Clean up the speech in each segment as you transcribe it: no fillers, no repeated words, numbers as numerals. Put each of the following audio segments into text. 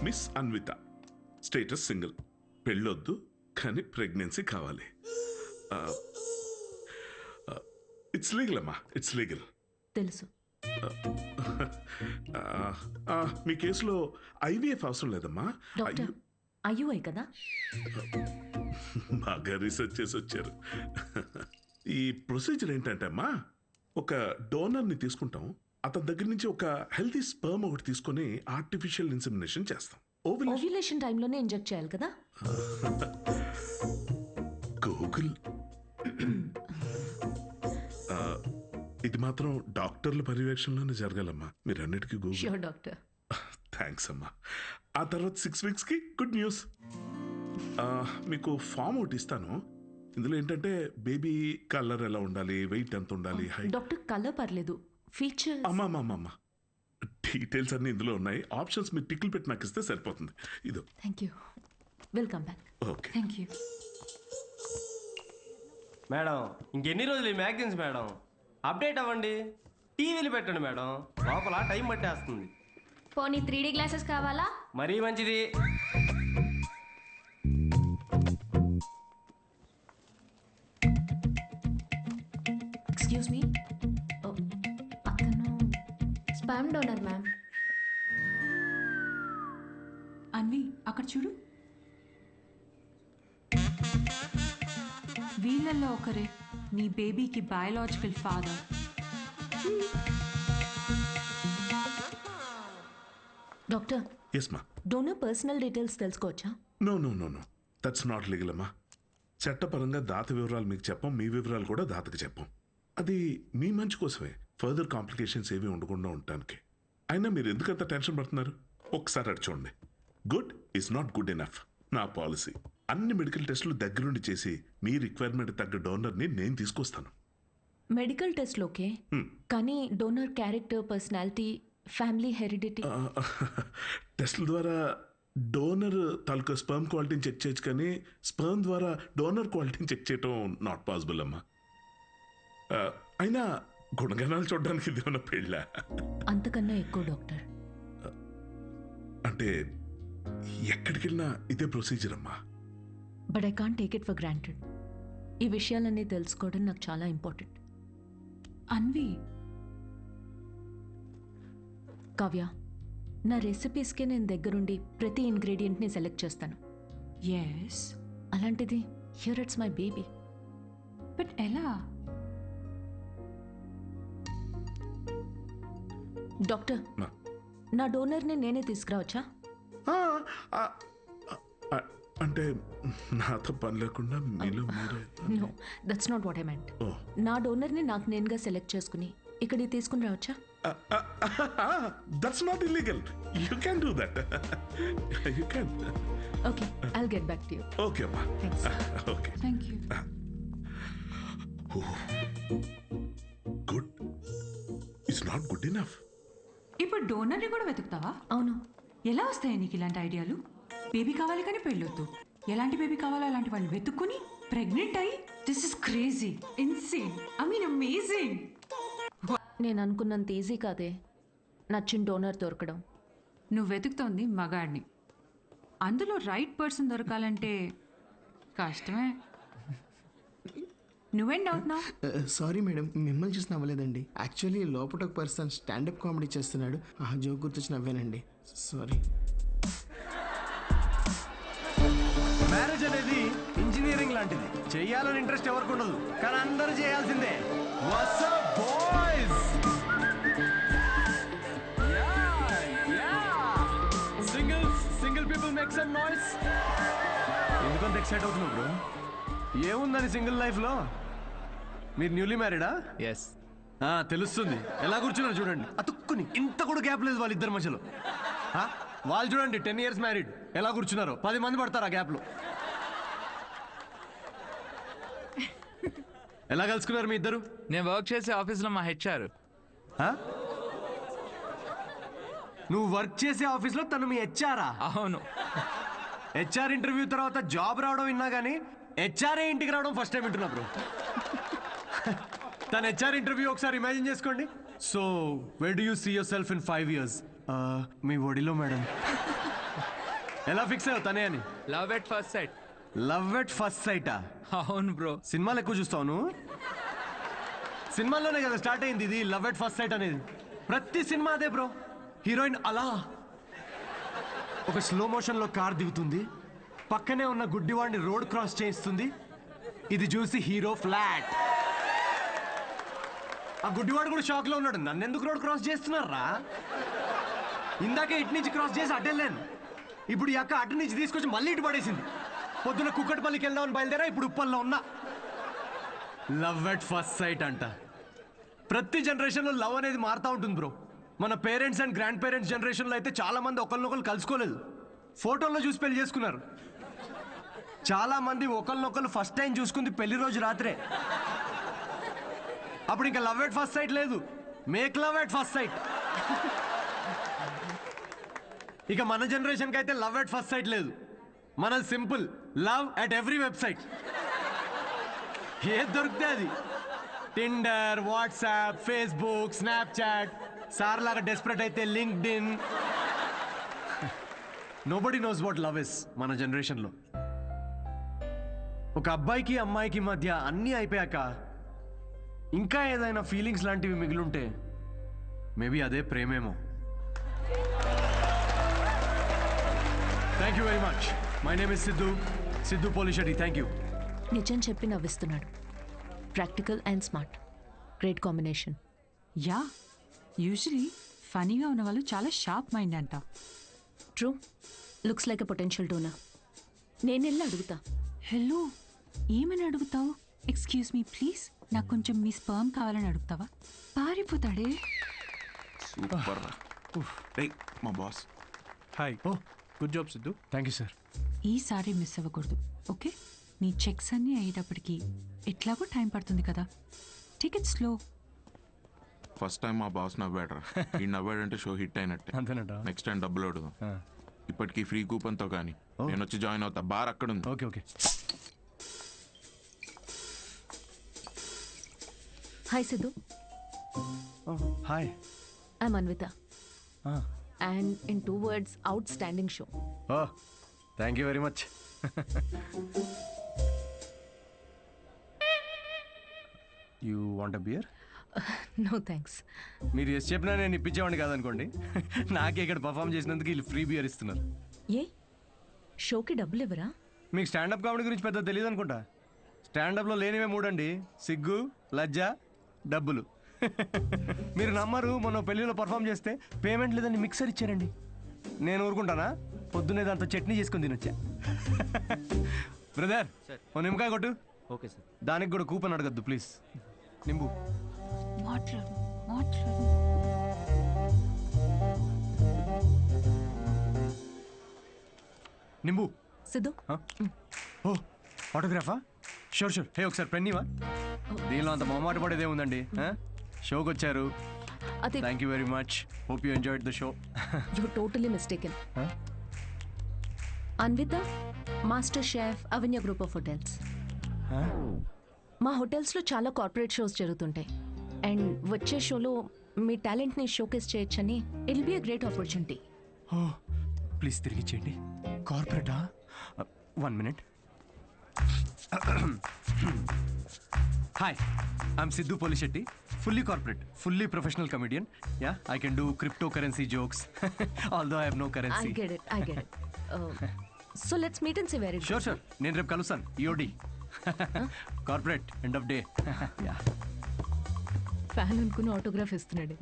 Miss Anvitha, status single, పెళ్ళొద్దు కానీ pregnancy కావాలి. It's legal అమ్మా, ఇట్స్ లీగల్. తెలుసు. మీ కేసులో ఐవీఎఫ్ అవసరం లేదమ్మా. డాక్టర్ ఐయుఐ కదా? బాగా రీసెర్చ్ చేసి వచ్చారు. ఈ ప్రొసీజర్ ఏంటంటే అమ్మా, ఒక డోనర్ని తీసుకుంటాం, అతని దగ్గర నుంచి ఒక హెల్తీ స్పర్మ్ ఒకటి తీసుకొని ఆర్టిఫిషియల్ ఇన్సెమినేషన్ చేస్తాం. ఓవ్యులేషన్ టైంలోనే ఇంజెక్ట్ చేయాలి కదా? గూగుల్. ఇది మాత్రం డాక్టర్ల పర్యవేక్షణలోనే జరగాలమ్మా, మీరు అన్నిటికీ గూగుల్. Sure doctor. థ్యాంక్స్ అమ్మా. ఆ తర్వాత 6 వీక్స్కి గుడ్ న్యూస్. మీకు ఫామ్ ఒకటి ఇస్తాను. ఇందులో ఏంటంటే బేబీ కలర్ ఎలా ఉండాలి, వెయిట్ ఎంత ఉండాలి, హైట్. డాక్టర్ కలర్ పర్లేదు, ఫీచర్స్. అమ్మా డీటెయిల్స్ అన్ని ఇందులో ఉన్నాయి. ఆప్షన్స్ మీరు టిక్లు పెట్టి నాకు ఇస్తే సరిపోతుంది. ఇదో. Thank you. Welcome back. Okay. Thank you madam. ఇంకెన్ని రోజులు ఈ మ్యాగజైన్స్ మేడం? అప్డేట్ అవ్వండి, టీవీలు పెట్టండి మేడం, లోపల టైం పట్టేస్తుంది. పోనీ 3D గ్లాసెస్ కావాలా? మరీ మంచిది. ఎక్స్క్యూజ్ మీ, అతను స్పామ్ డోనర్ మ్యామ్. అన్వి అక్కడ చూడు, వీళ్ళల్లో ఒకరే నీ బేబీకి బయాలజికల్ ఫాదర్. డాక్టర్, ఎస్ మా. డోనర్ పర్సనల్ డీటెయిల్స్ తెలుసుకోవచ్చా? నో దట్స్ నాట్ లీగల్ అమ్మా. చట్టపరంగా దాత వివరాలు మీకు చెప్పం, మీ వివరాలు కూడా దాతకి చెప్పం. అది మీ మంచి కోసమే, ఫర్దర్ కాంప్లికేషన్స్ ఏవి ఉండకుండా ఉండటానికి. అయినా మీరు ఎందుకంత టెన్షన్ పడుతున్నారు? ఒకసారి అటు చూడండి. Good is not good enough. నా పాలసీ అన్ని మెడికల్ టెస్టులు దగ్గరుండి చేసి మీ రిక్వైర్మెంట్ తగ్గ డోనర్ని నేను తీసుకొస్తాను. మెడికల్ టెస్ట్లు ఓకే, కానీ donor character, personality, family heredity. టెస్ట్ల ద్వారా డోనర్ తాలూకా స్పర్మ్ క్వాలిటీని చెక్ చేయొచ్చు, కానీ స్పర్మ్ ద్వారా డోనర్ క్వాలిటీని చెక్ చేయటం నాట్ పాసిబుల్ అమ్మా. అయినా గుణగణాలు చూడడానికి ఇది ఉన్న పెళ్ళ. అంతకన్నా ఎక్కువ డాక్టర్. అంటే ఎక్కడికి వెళ్ళినా ఇదే ప్రొసీజర్ అమ్మా. But I can't take it for granted. ఈ విషయాలన్నీ తెలుసుకోవడం నాకు చాలా ఇంపార్టెంట్. అన్వి, కావ్య, నా రెసిపీస్కే నేను దగ్గరుండి ప్రతి ఇంగ్రీడియంట్ని సెలెక్ట్ చేస్తాను. ఎస్. అలాంటిది here it's my baby. But ఎలా? డాక్టర్, నా డోనర్ని నేనే తీసుకురావచ్చా? అంటే నాతో పని లేకుండా మీలో మీరే. No, that's not what I meant. నా డోనర్ని నాకు నేనుగా సెలెక్ట్ చేసుకుని ఇక్కడికి తీసుకుని రావచ్చా? That's not illegal. You can do that. You can. Okay, I'll get back to you. Okay అమ్మా. Thanks. Okay. Thank you. Good it's not good enough. ఇప్పుడు డోనర్ని కూడా వెతుకుతావా? అవును. ఎలా వస్తాయి నీకు ఇలాంటి ఐడియాలు? బేబీ కావాలి కానీ పెళ్ళొద్దు. ఎలాంటి బేబీ కావాలో అలాంటి వాళ్ళు వెతుక్కుని ప్రెగ్నెంట్ అయ్యి, this is crazy, insane, I mean amazing. నేను అనుకున్నంత ఈజీ కాదే నచ్చిన డోనర్ దొరకడం. నువ్వు వెతుకుతోంది మగాడిని, అందులో రైట్ పర్సన్ దొరకాలంటే కష్టమే. నువ్వేం డౌట్ నా? సారీ మేడం, మిమ్మల్ని చూసి నవ్వలేదండి. యాక్చువల్లీ లోపల ఒక పర్సన్ స్టాండప్ కామెడీ చేస్తున్నాడు, ఆ జోక్ గుర్తొచ్చి నవ్వానండి. సారీ. మ్యారేజ్ అనేది ఇంజనీరింగ్ లాంటిది. చెయ్యాలని ఇంట్రెస్ట్ ఎవరికి ఉండదు, కానీ అందరూ చేయాల్సిందే. What's up boys? Single people make some noise. ఎందుకంత ఎక్సైట్ అవుతున్నావు బ్రో? ఏముందని సింగిల్ లైఫ్ లో? మీరు న్యూలీ మ్యారీడా? ఎస్. తెలుస్తుంది. ఎలా కూర్చున్నారు చూడండి, అతుక్కుని. ఇంత కూడా గ్యాప్ లేదు వాళ్ళిద్దరి మధ్యలో. వాళ్ళు చూడండి 10 years మ్యారీడ్, ఎలా కూర్చున్నారు. 10 మంది పడతారు ఆ గ్యాప్లో. ఎలా కలుసుకున్నారు మీ ఇద్దరు? నేను వర్క్ చేసే ఆఫీస్లో మా హెచ్ఆర్. నువ్వు వర్క్ చేసే ఆఫీస్లో తను మీ హెచ్ఆరా? అవును. హెచ్ఆర్ ఇంటర్వ్యూ తర్వాత జాబ్ రావడం విన్నా కానీ హెచ్ఆర్ఏ ఇంటికి రావడం ఫస్ట్ టైం వింటున్నా బ్రో. తన హెచ్ఆర్ ఇంటర్వ్యూ ఒకసారి ఇమాజిన్ చేసుకోండి. So where do you see yourself in 5 years? మీ ఒడిలో మేడం. ఎలా ఫిక్స్ అయ్యావు తనే అని? Love at first sight. Love at first సైటా? అవును బ్రో. సినిమాలు ఎక్కువ చూస్తావు నువ్వు? సినిమాల్లోనే కదా స్టార్ట్ అయింది ఇది లవ్ ఎట్ ఫస్ట్ సైట్ అనేది. ప్రతి సినిమా అదే బ్రో. హీరోయిన్ అలా ఒక స్లో మోషన్లో కార్ దిగుతుంది, పక్కనే ఉన్న గుడ్డివాడిని రోడ్ క్రాస్ చేయిస్తుంది, ఇది చూసి హీరో ఫ్లాట్. ఆ గుడ్డివాడు కూడా షాక్ లో ఉన్నాడు, నన్ను ఎందుకు రోడ్ క్రాస్ చేస్తున్నారా? ఇందాకే ఇటు నుంచి క్రాస్ చేసి అడ్డెళ్ళాను, ఇప్పుడు ఈ అక్క అటు నుంచి తీసుకొచ్చి మళ్ళీ ఇటు పడేసింది. పొద్దున కుక్కటిపల్లికి వెళ్దామని బయలుదేరా, ఇప్పుడు ఉప్పల్లో ఉన్నా. లవ్ ఎట్ ఫస్ట్ సైట్ అంట. ప్రతి జనరేషన్లో లవ్ అనేది మారుతూ ఉంటుంది బ్రో. మన పేరెంట్స్ అండ్ గ్రాండ్ పేరెంట్స్ జనరేషన్లో అయితే చాలా మంది ఒకరినొకరు కలుసుకోలేదు, ఫోటోల్లో చూసి పెళ్లి చేసుకున్నారు. చాలా మంది ఒకరినొకరు ఫస్ట్ టైం చూసుకుంది పెళ్లి రోజు రాత్రే. అప్పుడు ఇంకా లవ్ ఎట్ ఫస్ట్ సైట్ లేదు, make love at first site. ఇక మన జనరేషన్కి అయితే లవ్ ఎట్ ఫస్ట్ సైట్ లేదు, మనది simple love at every website. ఏది దొరికితే అది, Tinder, WhatsApp, Facebook, Snapchat, sir లాగా డెస్పరేట్ అయితే linked in. Nobody knows what love is మన జనరేషన్లో. ఒక అబ్బాయికి అమ్మాయికి మధ్య అన్నీ అయిపోయాక ఇంకా ఏదైనా ఫీలింగ్స్ లాంటివి మిగిలుంటే మేబీ అదే ప్రేమేమో. Thank you very much. My name is Siddhu Polishetty. Thank you. నిజం చెప్పి నవ్విస్తున్నాడు. Practical and smart, great combination. Yeah, usually ఫనీగా ఉన్న వాళ్ళు చాలా షార్ప్ మైండ్ అంట. True, looks like a potential donor. నేను వెళ్ళి అడుగుతా. హలో, ఏమని అడుగుతావు? ఎక్స్క్యూజ్ మీ ప్లీజ్, నాకు కొంచెం మీ స్పర్మ్ కావాలని అడుగుతావా? పారిపోతాడే. సూపర్ రా. మా boss. Hi. Oh good job Siddhu. Thank you sir. ఈసారి మిస్ అవ్వకూడదు, ఓకే? నీ చెక్స్ అన్నీ అయ్యేటప్పటికి ఎట్లాగో టైం పడుతుంది కదా, టికెట్ స్లో. ఫస్ట్ టైం మా బాస్ నవ్వాడు రా. ఈ నవ్వాడంటే షో హిట్ అయినట్టే. అంతేనట. నెక్స్ట్ టైం డబ్బులు అడుగుదాం. ఇప్పటికీ ఫ్రీ కూపన్తో కానీ నేను వచ్చి జాయిన్ అవుతా. బార్ అక్కడ ఉంది. Okay okay. Hi Siddhu. Hi. I'm Anvitha. And in 2 words, outstanding show. Oh thank you very much. You want a beer? No thanks. మీరు ఎస్ చెప్పినా నేను ఇప్పించేవాడిని కాదనుకోండి. నాకే ఇక్కడ పర్ఫామ్ చేసినందుకు వీళ్ళు ఫ్రీ బియర్ ఇస్తున్నారు. ఏ షోకి డబ్బులు ఇవ్వరా? మీకు స్టాండప్ కామెడీ గురించి పెద్ద తెలియదు అనుకుంటా. స్టాండప్లో లేనివే 3 అండి: సిగ్గు, లజ్జ, డబ్బులు. మీరు నమ్మరు, మొన్న పెళ్లిలో పర్ఫామ్ చేస్తే పేమెంట్ లేదని మిక్సర్ ఇచ్చారండి. నేను ఊరుకుంటానా? పొద్దున్నే దాంతో చట్నీ చేసుకుని తినొచ్చా. బ్రదర్, ఓ నిమ్మకాయ కొట్టు. Okay sir. దానికి కూడా కూపన్ అడగద్దు ప్లీజ్. నింబు. మాట్లాడు మాట్లాడు. నింబు. సిద్ధు, ఓ ఆటోగ్రాఫా? Sure sure. హే ఒకసారి పెన్నీవా? దీనిలో అంత మొహమాట పడేదే ఉందండి. షోకి వచ్చారు. అది thank you very much. Hope you enjoyed the show. You totally mistaken. Anvitha, master chef, Avanya group of hotels. మా హోటల్స్లో చాలా కార్పొరేట్ షోస్ జరుగుతుంటాయి. అండ్ వచ్చే షోలో మీ టాలెంట్ని షోకేస్ చేయొచ్చని it will be a great opportunity. Oh please తిరిగి చేయండి. కార్పొరేటా? 1 minute. Hi, I'm Siddhu Polishetty. Fully corporate, fully professional comedian. Yeah, I can do crypto currency jokes. Although I have no I currency. get it. So let's meet and see where it sure goes. Sure. నేను రేపు కలుస్తాను. EOD corporate end of day. Yeah. Fan అనుకుని autograph ఇస్తున్నాడు.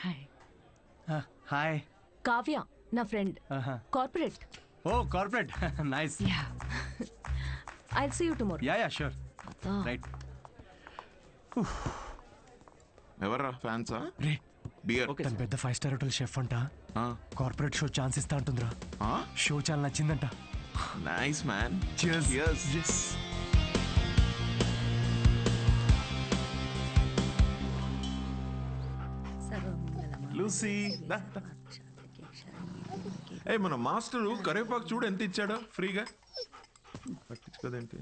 Hi. Hi. Kavya, నా friend, corporate. Oh corporate, nice. Yeah, I'll see you tomorrow. Yeah sure. Right. ఎవర్రా ఫ్యాన్సా? రే, beer. తను పెద్ద 5 star హోటల్ షెఫ్ అంట. కార్పొరేట్ షో ఛాన్స్ ఇస్తా అంటుందిరా. షో చాలా నచ్చిందంట. Nice man. Cheers. Yes. Lucy. మన మాస్టరు కరేపాకు చూడు ఎంత ఇచ్చాడో ఫ్రీగా. పట్టించుకోదేంటి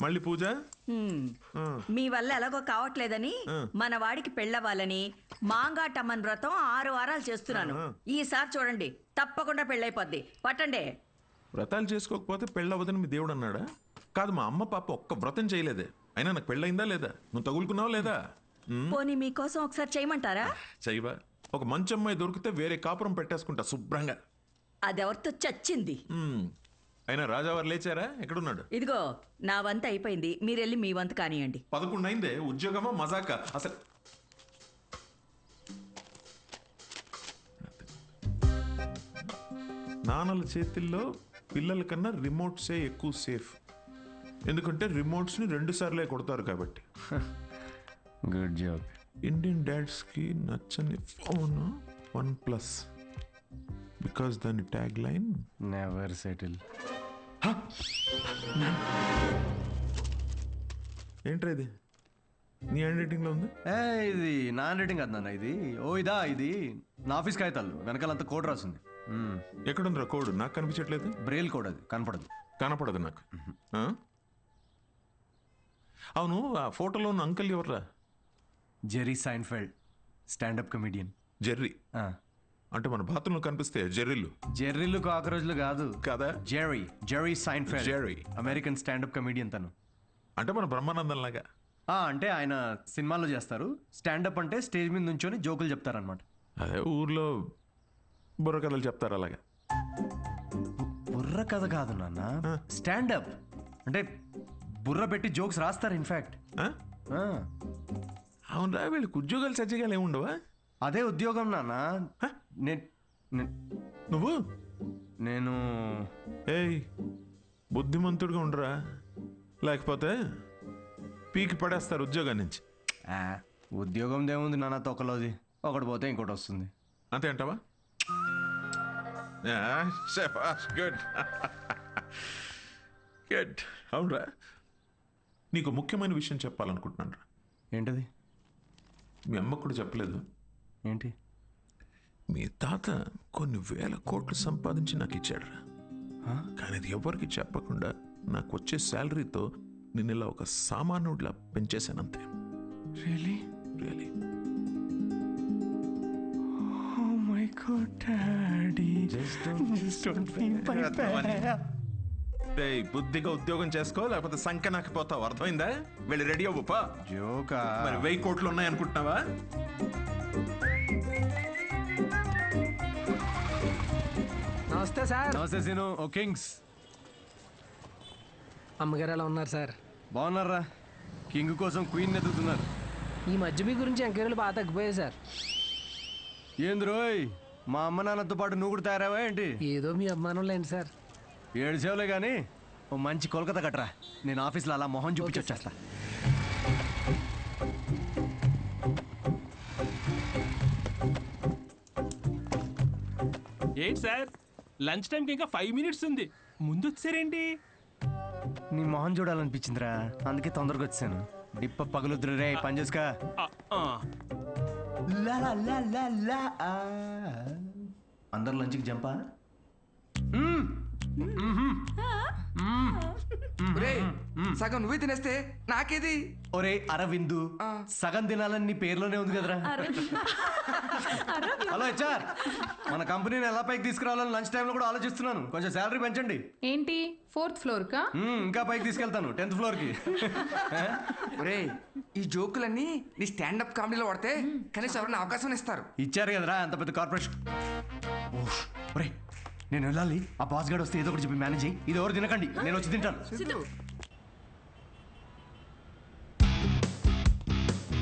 మళ్ళీ పూజ? మీ వల్ల ఎలాగో కావట్లేదని మన వాడికి పెళ్ళవ్వాలని మాంగాటమ్మన్ వ్రతం 6 వారాలు చేస్తున్నాను. ఈసారి చూడండి, తప్పకుండా పెళ్ళైపోద్ది. పట్టండి. వ్రతాలు చేసుకోకపోతే పెళ్ళవదని మీ దేవుడు అన్నాడా? కాదు, మా అమ్మ పాప ఒక్క వ్రతం చేయలేదే. అయినా నాకు పెళ్ళయిందా లేదా? నువ్వు తగులుకున్నావా లేదా? పోనీ మీకోసం ఒకసారి చేయమంటారా? చెయ్యవా? ఒక మంచి అమ్మాయి దొరికితే వేరే కాపురం పెట్టేసుకుంటా శుభ్రంగా. అదెవరితో చచ్చింది. అయినా రాజావారు లేచారా? ఎక్కడున్నాడు? ఇదిగో నా వంతు అయిపోయింది, మీరెళ్ళి మీ వంతు కానియండి. 11 అయిందే. ఉద్యోగమా మజాక? అసలు నాన్నల చేతిల్లో పిల్లల కన్నా రిమోట్సే ఎక్కువ సేఫ్. ఎందుకంటే రిమోట్స్ని 2 సార్లే కొడతారు కాబట్టి. Good job. ఇండియన్ డాడ్స్కి నచ్చని ఫోన్ OnePlus. బికాస్ దాని ట్యాగ్ లైన్ నెవర్ సెటిల్. ఏంట్రా ఇది? నీ హ్యాండ్ రైటింగ్లో ఉంది. ఇది నా హ్యాండ్ రైటింగ్ కాదు నాన్న, ఇది ఇది నా ఆఫీస్ కాగితాలు వెనకాలంతా కోడ్ రాసింది. ఎక్కడుందిరా కోడ్? నాకు కనిపించట్లేదు. బ్రెయిల్ కోడ్, అది కనపడదు నాకు. అవును, ఆ ఫోటోలో ఉన్న అంకుల్ ఎవర్రా? Jerry Seinfeld, standup comedian. Jerry అంటే మన బాత్రూంలో కనిపిస్తే జెర్రీలు. జెర్రీలు కాకరోజులు కాదు కదా. Jerry Seinfeld, Jerry American standup comedian తను. అంటే మన బ్రహ్మానందం లాగా. అంటే ఆయన సినిమాల్లో చేస్తారు. స్టాండప్ అంటే స్టేజ్ మీద నుంచొని జోకులు చెప్తారనమాట. అదే ఊర్లో బుర్ర కథలు చెప్తారు అలాగా. బుర్ర కథ కాదు నాన్న, స్టాండప్ అంటే బుర్ర పెట్టి జోక్స్ రాస్తారు. ఇన్ఫాక్ట్ అవునరా, వీళ్ళకి ఉద్యోగాలు సజ్జగాలు ఏముండవా? అదే ఉద్యోగం నాన్న. నువ్వు నేను బుద్ధిమంతుడిగా ఉండరా, లేకపోతే పీకి పడేస్తారు ఉద్యోగం నుంచి. ఉద్యోగం దేముంది నాన్న, తొక్కలోది. ఒకటి పోతే ఇంకోటి వస్తుంది. అంతే అంటావా? Good good. అవునరా, నీకు ముఖ్యమైన విషయం చెప్పాలనుకుంటున్నాను రా. ఏంటది? మీ అమ్మకు కూడా చెప్పలేదు. ఏంటి? మీ తాత కొన్ని వేల కోట్లు సంపాదించి నాకు ఇచ్చాడు రా. కానీ అది ఎవరికి చెప్పకుండా నాకు వచ్చే శాలరీతో నేను ఇలా ఒక సామాన్యుడిలా పెంచేశానంతే. Really? Really. Oh my God, Daddy. Just don't feel my bad. బుద్ధిగా ఉద్యోగం చేసుకో, లేకపోతే సంఖ్య నాకు పోతావు. అర్థమైందా? వెళ్ళి రెడీ అవ్వపా. జోకా? మరి 1000 కోట్లు ఉన్నాయి అనుకుంటున్నావా? నమస్తే సార్. నమస్తే సీను. ఓ కింగ్స్. అమ్మగారు ఎలా ఉన్నారు సార్? బాగున్నారా? కింగ్ కోసం క్వీన్ ఎదుగుతున్నారు. ఈ మధ్య మీ గురించి ఎంక్వైరీలు బాగా తగ్గిపోయాయి సార్. ఏంది రోయ్, మా అమ్మ నాన్నతో పాటు నువ్వు కూడా తయారావా ఏంటి? ఏదో మీ అభిమానం లేండి సార్. 7 సేవలే కానీ ఓ మంచి కోల్కతా కట్టరా. నేను ఆఫీస్లో అలా మొహం చూపించి వచ్చేస్తా. ఏంటి సార్, లంచ్ టైంకి ఇంకా 5 మినిట్స్ ఉంది, ముందు వచ్చారేంటి? నీ మొహం చూడాలనిపించిందిరా, అందుకే తొందరగా వచ్చాను. డిప్ప పగలుద్దురు రే, పని చేసుకా. అందరు లంచ్కి జంపా? సగం నువ్వే తినేస్తే నాకేది? ఒరే అరవిందు, సగం తినాలని నీ పేర్లోనే ఉంది కదరా. హలో హెచ్ఆర్, మన కంపెనీని ఎలా పైకి తీసుకురావాలని లంచ్ టైంలో కూడా ఆలోచిస్తున్నాను. కొంచెం శాలరీ పెంచండి. ఏంటి 4th ఫ్లోర్ కా? ఇంకా పైకి తీసుకెళ్తాను, 10th ఫ్లోర్కి. ఒరే, ఈ జోకులన్నీ నీ స్టాండప్ కామెడీలో వాడితే కనీసం ఎవరైనా అవకాశం ఇస్తారు. ఇచ్చారు కదరా అంత పెద్ద కార్పొరేషన్. ఒరే నేను వెళ్ళాలి. ఆ బాస్ గార్డ్ వస్తే ఏదో ఒకటి చెప్పి మేనేజ్ అయ్యి. ఇది ఎవరు తినకండి, నేను వచ్చి తింటాను.